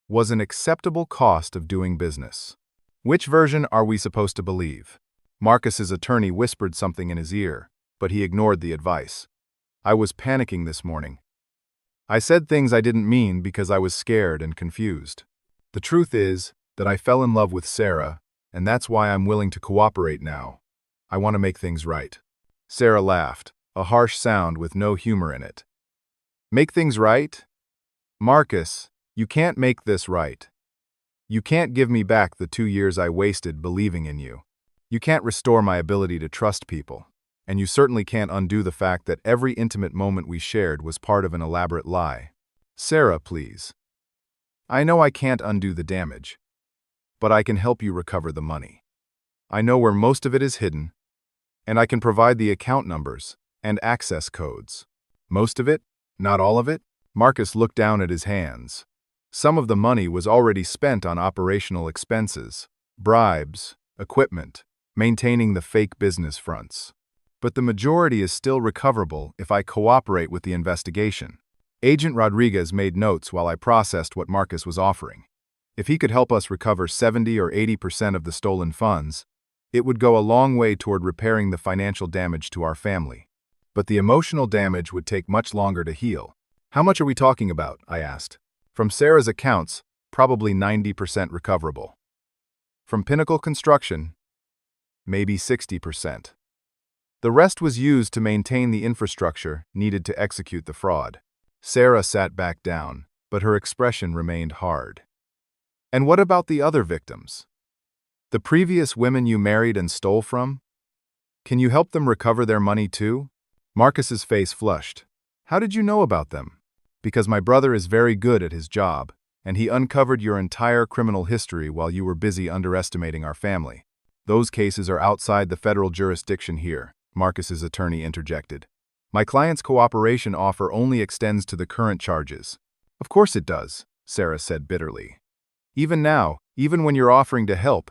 was an acceptable cost of doing business. Which version are we supposed to believe? Marcus's attorney whispered something in his ear, but he ignored the advice. I was panicking this morning. I said things I didn't mean because I was scared and confused. The truth is that I fell in love with Sarah, and that's why I'm willing to cooperate now. I want to make things right. Sarah laughed, a harsh sound with no humor in it. Make things right? Marcus, you can't make this right. You can't give me back the 2 years I wasted believing in you. You can't restore my ability to trust people. And you certainly can't undo the fact that every intimate moment we shared was part of an elaborate lie. Sarah, please. I know I can't undo the damage, but I can help you recover the money. I know where most of it is hidden, and I can provide the account numbers and access codes. Most of it? Not all of it? Marcus looked down at his hands. Some of the money was already spent on operational expenses, bribes, equipment, maintaining the fake business fronts. But the majority is still recoverable if I cooperate with the investigation. Agent Rodriguez made notes while I processed what Marcus was offering. If he could help us recover 70 or 80% of the stolen funds, it would go a long way toward repairing the financial damage to our family. But the emotional damage would take much longer to heal. How much are we talking about? I asked. From Sarah's accounts, probably 90% recoverable. From Pinnacle Construction, maybe 60%. The rest was used to maintain the infrastructure needed to execute the fraud. Sarah sat back down, but her expression remained hard. And what about the other victims? The previous women you married and stole from? Can you help them recover their money too? Marcus's face flushed. How did you know about them? Because my brother is very good at his job, and he uncovered your entire criminal history while you were busy underestimating our family. Those cases are outside the federal jurisdiction here, Marcus's attorney interjected. My client's cooperation offer only extends to the current charges. Of course it does, Sarah said bitterly. Even now, even when you're offering to help,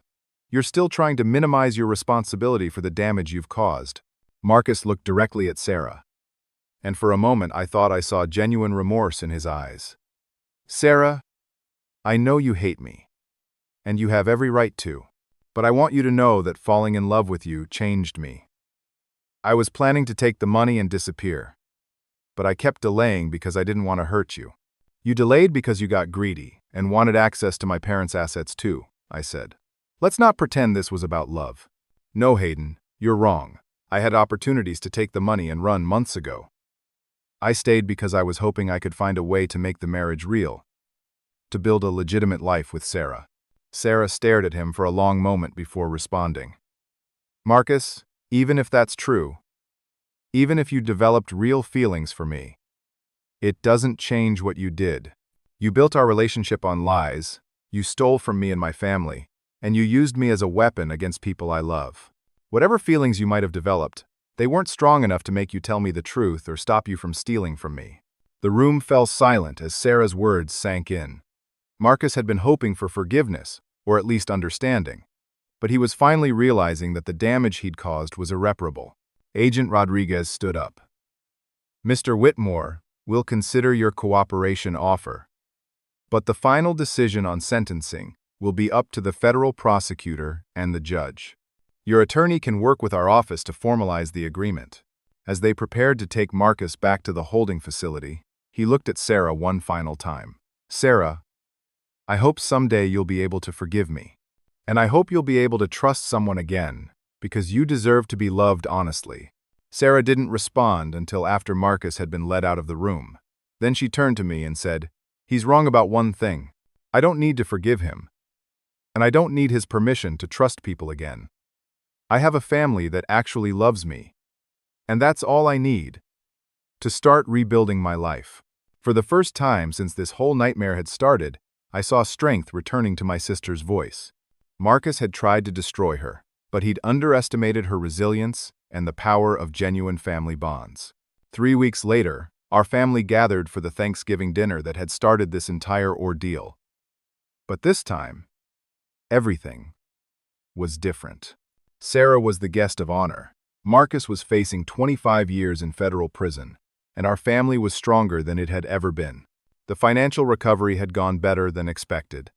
you're still trying to minimize your responsibility for the damage you've caused. Marcus looked directly at Sarah, and for a moment I thought I saw genuine remorse in his eyes. Sarah, I know you hate me, and you have every right to, but I want you to know that falling in love with you changed me. I was planning to take the money and disappear, but I kept delaying because I didn't want to hurt you. You delayed because you got greedy and wanted access to my parents' assets too, I said. Let's not pretend this was about love. No, Hayden, you're wrong. I had opportunities to take the money and run months ago. I stayed because I was hoping I could find a way to make the marriage real, to build a legitimate life with Sarah. Sarah stared at him for a long moment before responding. Marcus, even if that's true, even if you developed real feelings for me, it doesn't change what you did. You built our relationship on lies, you stole from me and my family, and you used me as a weapon against people I love. Whatever feelings you might have developed, they weren't strong enough to make you tell me the truth or stop you from stealing from me. The room fell silent as Sarah's words sank in. Marcus had been hoping for forgiveness, or at least understanding. But he was finally realizing that the damage he'd caused was irreparable. Agent Rodriguez stood up. "Mr. Whitmore, we'll consider your cooperation offer. But the final decision on sentencing will be up to the federal prosecutor and the judge. Your attorney can work with our office to formalize the agreement." As they prepared to take Marcus back to the holding facility, he looked at Sarah one final time. "Sarah, I hope someday you'll be able to forgive me. And I hope you'll be able to trust someone again, because you deserve to be loved honestly." Sarah didn't respond until after Marcus had been led out of the room. Then she turned to me and said, "He's wrong about one thing. I don't need to forgive him. And I don't need his permission to trust people again. I have a family that actually loves me. And that's all I need to start rebuilding my life." For the first time since this whole nightmare had started, I saw strength returning to my sister's voice. Marcus had tried to destroy her, but he'd underestimated her resilience and the power of genuine family bonds. 3 weeks later, our family gathered for the Thanksgiving dinner that had started this entire ordeal. But this time, everything was different. Sarah was the guest of honor. Marcus was facing 25 years in federal prison, and our family was stronger than it had ever been. The financial recovery had gone better than expected.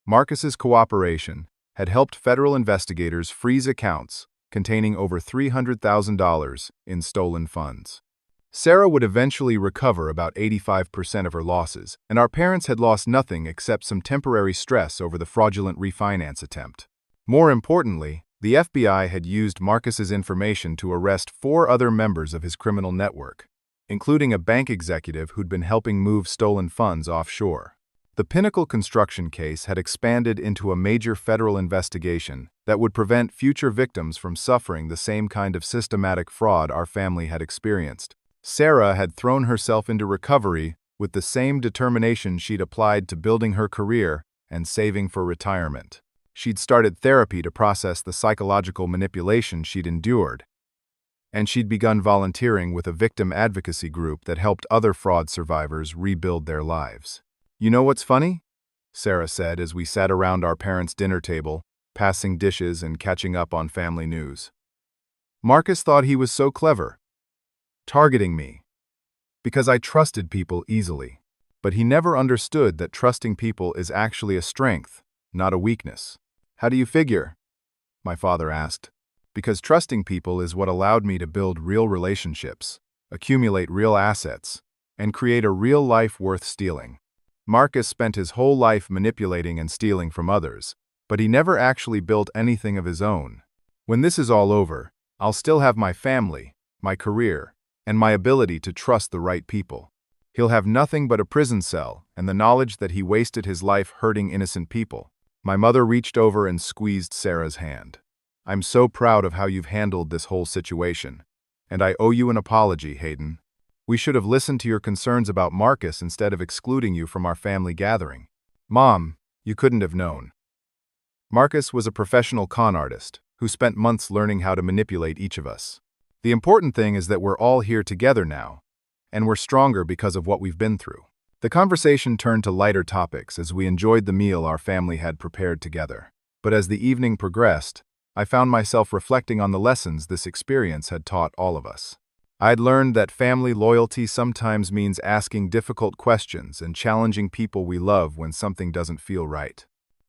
Marcus's cooperation had helped federal investigators freeze accounts containing over $300,000 in stolen funds. Sarah would eventually recover about 85% of her losses, and our parents had lost nothing except some temporary stress over the fraudulent refinance attempt. More importantly, the FBI had used Marcus's information to arrest 4 other members of his criminal network, including a bank executive who'd been helping move stolen funds offshore. The Pinnacle construction case had expanded into a major federal investigation that would prevent future victims from suffering the same kind of systematic fraud our family had experienced. Sarah had thrown herself into recovery with the same determination she'd applied to building her career and saving for retirement. She'd started therapy to process the psychological manipulation she'd endured, and she'd begun volunteering with a victim advocacy group that helped other fraud survivors rebuild their lives. "You know what's funny?" Sarah said as we sat around our parents' dinner table, passing dishes and catching up on family news. "Marcus thought he was so clever, targeting me, because I trusted people easily. But he never understood that trusting people is actually a strength, not a weakness." "How do you figure?" my father asked. "Because trusting people is what allowed me to build real relationships, accumulate real assets, and create a real life worth stealing. Marcus spent his whole life manipulating and stealing from others, but he never actually built anything of his own. When this is all over, I'll still have my family, my career, and my ability to trust the right people. He'll have nothing but a prison cell and the knowledge that he wasted his life hurting innocent people." My mother reached over and squeezed Sarah's hand. "I'm so proud of how you've handled this whole situation, and I owe you an apology, Hayden. We should have listened to your concerns about Marcus instead of excluding you from our family gathering. Mom, you couldn't have known. Marcus was a professional con artist who spent months learning how to manipulate each of us. The important thing is that we're all here together now, and we're stronger because of what we've been through." The conversation turned to lighter topics as we enjoyed the meal our family had prepared together. But as the evening progressed, I found myself reflecting on the lessons this experience had taught all of us. I'd learned that family loyalty sometimes means asking difficult questions and challenging people we love when something doesn't feel right.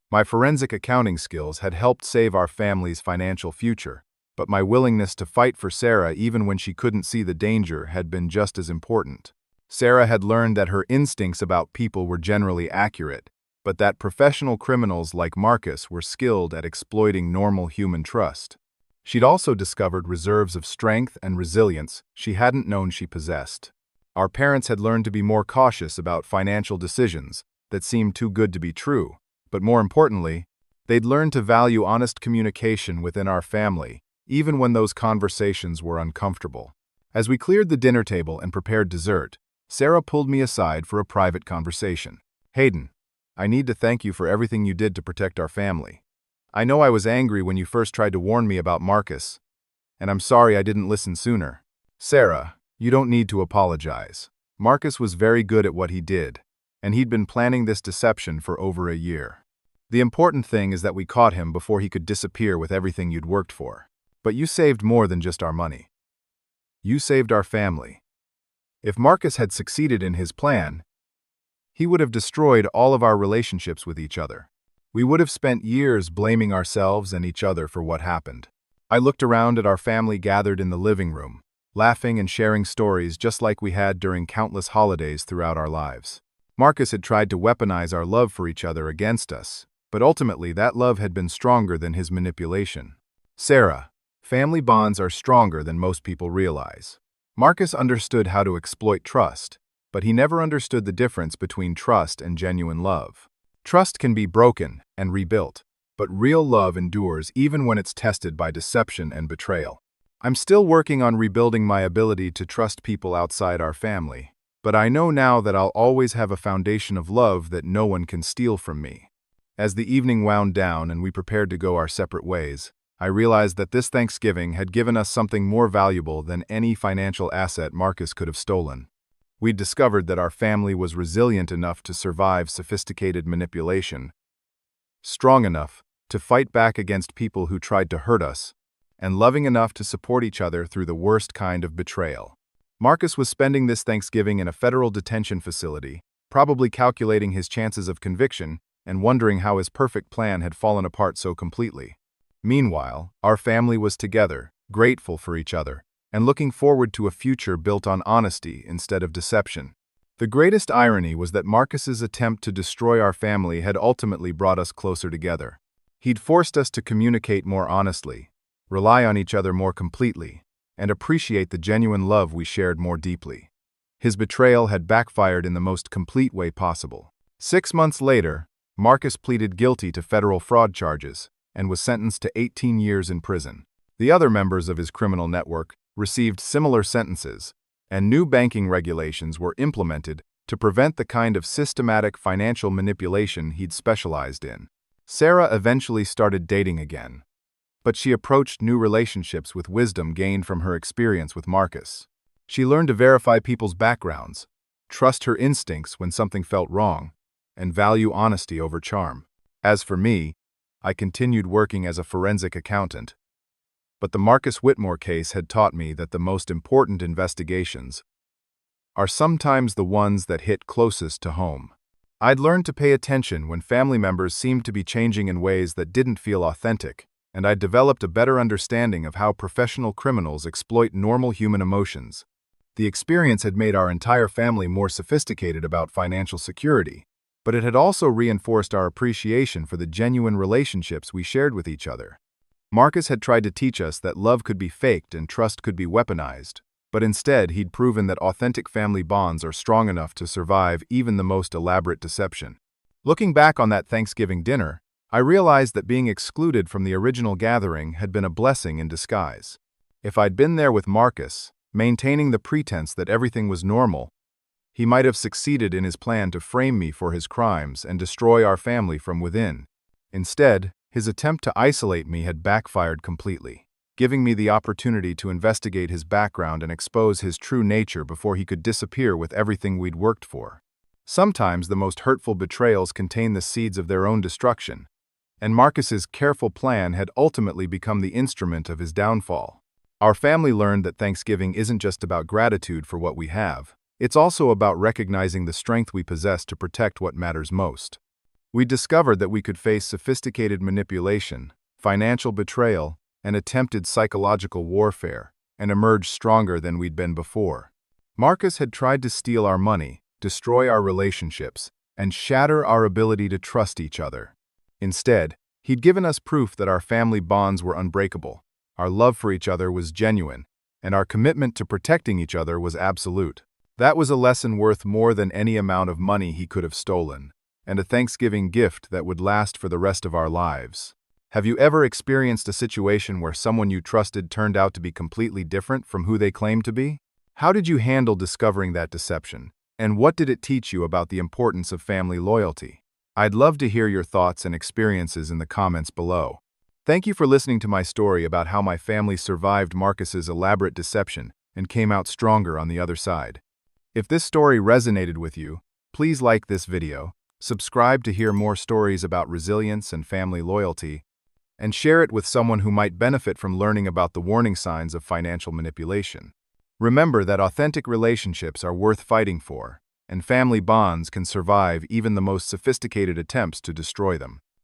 My forensic accounting skills had helped save our family's financial future, but my willingness to fight for Sarah even when she couldn't see the danger had been just as important. Sarah had learned that her instincts about people were generally accurate, but that professional criminals like Marcus were skilled at exploiting normal human trust. She'd also discovered reserves of strength and resilience she hadn't known she possessed. Our parents had learned to be more cautious about financial decisions that seemed too good to be true, but more importantly, they'd learned to value honest communication within our family, even when those conversations were uncomfortable. As we cleared the dinner table and prepared dessert, Sarah pulled me aside for a private conversation. "Hayden, I need to thank you for everything you did to protect our family. I know I was angry when you first tried to warn me about Marcus, and I'm sorry I didn't listen sooner." "Sarah, you don't need to apologize. Marcus was very good at what he did, and he'd been planning this deception for over a year. The important thing is that we caught him before he could disappear with everything you'd worked for. But you saved more than just our money. You saved our family. If Marcus had succeeded in his plan, he would have destroyed all of our relationships with each other. We would have spent years blaming ourselves and each other for what happened. I looked around at our family gathered in the living room, laughing and sharing stories just like we had during countless holidays throughout our lives. Marcus had tried to weaponize our love for each other against us, but ultimately that love had been stronger than his manipulation. Sarah, family bonds are stronger than most people realize. Marcus understood how to exploit trust, but he never understood the difference between trust and genuine love. Trust can be broken and rebuilt, but real love endures even when it's tested by deception and betrayal. I'm still working on rebuilding my ability to trust people outside our family, but I know now that I'll always have a foundation of love that no one can steal from me. As the evening wound down and we prepared to go our separate ways, I realized that this Thanksgiving had given us something more valuable than any financial asset Marcus could have stolen. We'd discovered that our family was resilient enough to survive sophisticated manipulation, strong enough to fight back against people who tried to hurt us, and loving enough to support each other through the worst kind of betrayal. Marcus was spending this Thanksgiving in a federal detention facility, probably calculating his chances of conviction and wondering how his perfect plan had fallen apart so completely. Meanwhile, our family was together, grateful for each other, and looking forward to a future built on honesty instead of deception. The greatest irony was that Marcus's attempt to destroy our family had ultimately brought us closer together. He'd forced us to communicate more honestly, rely on each other more completely, and appreciate the genuine love we shared more deeply. His betrayal had backfired in the most complete way possible. 6 months later, Marcus pleaded guilty to federal fraud charges and was sentenced to 18 years in prison. The other members of his criminal network received similar sentences, and new banking regulations were implemented to prevent the kind of systematic financial manipulation he'd specialized in. Sarah eventually started dating again, but she approached new relationships with wisdom gained from her experience with Marcus. She learned to verify people's backgrounds, trust her instincts when something felt wrong, and value honesty over charm. As for me, I continued working as a forensic accountant. But the Marcus Whitmore case had taught me that the most important investigations are sometimes the ones that hit closest to home. I'd learned to pay attention when family members seemed to be changing in ways that didn't feel authentic, and I'd developed a better understanding of how professional criminals exploit normal human emotions. The experience had made our entire family more sophisticated about financial security, but it had also reinforced our appreciation for the genuine relationships we shared with each other. Marcus had tried to teach us that love could be faked and trust could be weaponized, but instead he'd proven that authentic family bonds are strong enough to survive even the most elaborate deception. Looking back on that Thanksgiving dinner, I realized that being excluded from the original gathering had been a blessing in disguise. If I'd been there with Marcus, maintaining the pretense that everything was normal, he might have succeeded in his plan to frame me for his crimes and destroy our family from within. Instead, his attempt to isolate me had backfired completely, giving me the opportunity to investigate his background and expose his true nature before he could disappear with everything we'd worked for. Sometimes the most hurtful betrayals contain the seeds of their own destruction, and Marcus's careful plan had ultimately become the instrument of his downfall. Our family learned that Thanksgiving isn't just about gratitude for what we have, it's also about recognizing the strength we possess to protect what matters most. We discovered that we could face sophisticated manipulation, financial betrayal, and attempted psychological warfare, and emerge stronger than we'd been before. Marcus had tried to steal our money, destroy our relationships, and shatter our ability to trust each other. Instead, he'd given us proof that our family bonds were unbreakable, our love for each other was genuine, and our commitment to protecting each other was absolute. That was a lesson worth more than any amount of money he could have stolen, and a Thanksgiving gift that would last for the rest of our lives. Have you ever experienced a situation where someone you trusted turned out to be completely different from who they claimed to be? How did you handle discovering that deception, and what did it teach you about the importance of family loyalty? I'd love to hear your thoughts and experiences in the comments below. Thank you for listening to my story about how my family survived Marcus's elaborate deception and came out stronger on the other side. If this story resonated with you, please like this video, subscribe to hear more stories about resilience and family loyalty, and share it with someone who might benefit from learning about the warning signs of financial manipulation. Remember that authentic relationships are worth fighting for, and family bonds can survive even the most sophisticated attempts to destroy them.